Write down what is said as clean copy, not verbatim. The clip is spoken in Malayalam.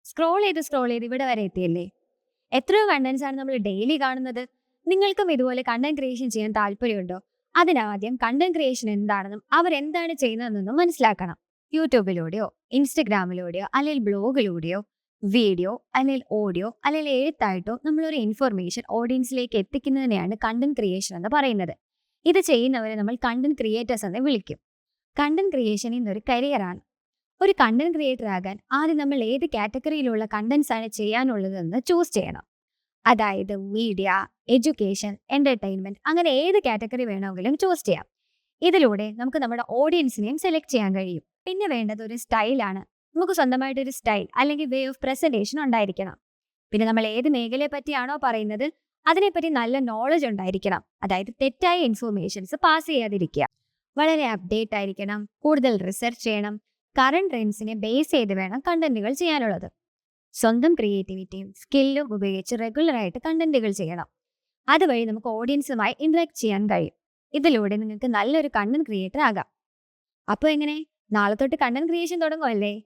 സ്ക്രോൾ ചെയ്ത് ഇവിടെ വരെ എത്തിയല്ലേ? എത്രയോ കണ്ടന്റ്സ് ആണ് നമ്മൾ ഡെയിലി കാണുന്നത്. നിങ്ങൾക്കും ഇതുപോലെ കണ്ടന്റ് ക്രിയേഷൻ ചെയ്യാൻ താല്പര്യമുണ്ടോ? അതിനാദ്യം കണ്ടന്റ് ക്രിയേഷൻ എന്താണെന്നും അവരെന്താണ് ചെയ്യുന്നതെന്നും മനസ്സിലാക്കണം. യൂട്യൂബിലൂടെയോ ഇൻസ്റ്റഗ്രാമിലൂടെയോ അല്ലെങ്കിൽ ബ്ലോഗിലൂടെയോ വീഡിയോ അല്ലെങ്കിൽ ഓഡിയോ അല്ലെങ്കിൽ എഴുത്തായിട്ടോ നമ്മളൊരു ഇൻഫർമേഷൻ ഓഡിയൻസിലേക്ക് എത്തിക്കുന്നതിനെയാണ് കണ്ടന്റ് ക്രിയേഷൻ എന്ന് പറയുന്നത്. ഇത് ചെയ്യുന്നവരെ നമ്മൾ കണ്ടന്റ് ക്രിയേറ്റേഴ്സ് എന്ന് വിളിക്കും. കണ്ടന്റ് ക്രിയേഷൻ ഇന്നൊരു കരിയറാണ്. ഒരു കണ്ടന്റ് ക്രിയേറ്റർ ആകാൻ ആദ്യം നമ്മൾ ഏത് കാറ്റഗറിയിലുള്ള കണ്ടന്റ്സ് ആണ് ചെയ്യാനുള്ളതെന്ന് ചൂസ് ചെയ്യണം. അതായത് മീഡിയ, എഡ്യൂക്കേഷൻ, എന്റർടൈൻമെന്റ് അങ്ങനെ ഏത് കാറ്റഗറി വേണമെങ്കിലും ചൂസ് ചെയ്യാം. ഇതിലൂടെ നമുക്ക് നമ്മുടെ ഓഡിയൻസിനെയും സെലക്ട് ചെയ്യാൻ കഴിയും. പിന്നെ വേണ്ടത് ഒരു സ്റ്റൈലാണ്. നമുക്ക് സ്വന്തമായിട്ട് ഒരു സ്റ്റൈൽ അല്ലെങ്കിൽ വേ ഓഫ് പ്രസന്റേഷൻ ഉണ്ടായിരിക്കണം. പിന്നെ നമ്മൾ ഏത് മേഖലയെ പറ്റിയാണോ പറയുന്നത് അതിനെപ്പറ്റി നല്ല നോളജ് ഉണ്ടായിരിക്കണം. അതായത് തെറ്റായ ഇൻഫോർമേഷൻസ് പാസ് ചെയ്യാതിരിക്കുക. വളരെ അപ്ഡേറ്റ് ആയിരിക്കണം. കൂടുതൽ റിസർച്ച് ചെയ്യണം. കറണ്ട് ട്രെൻഡ്സിനെ ബേസ് ചെയ്ത് വേണം കണ്ടന്റുകൾ ചെയ്യാനുള്ളത്. സ്വന്തം ക്രിയേറ്റിവിറ്റിയും സ്കില്ലും ഉപയോഗിച്ച് റെഗുലറായിട്ട് കണ്ടന്റുകൾ ചെയ്യണം. അതുവഴി നമുക്ക് ഓഡിയൻസുമായി ഇന്ററാക്ട് ചെയ്യാൻ കഴിയും. ഇതിലൂടെ നിങ്ങൾക്ക് നല്ലൊരു കണ്ടന്റ് ക്രിയേറ്റർ ആകാം. അപ്പോൾ എങ്ങനെ? നാളെ തൊട്ട് കണ്ടന്റ് ക്രിയേഷൻ തുടങ്ങുമല്ലേ?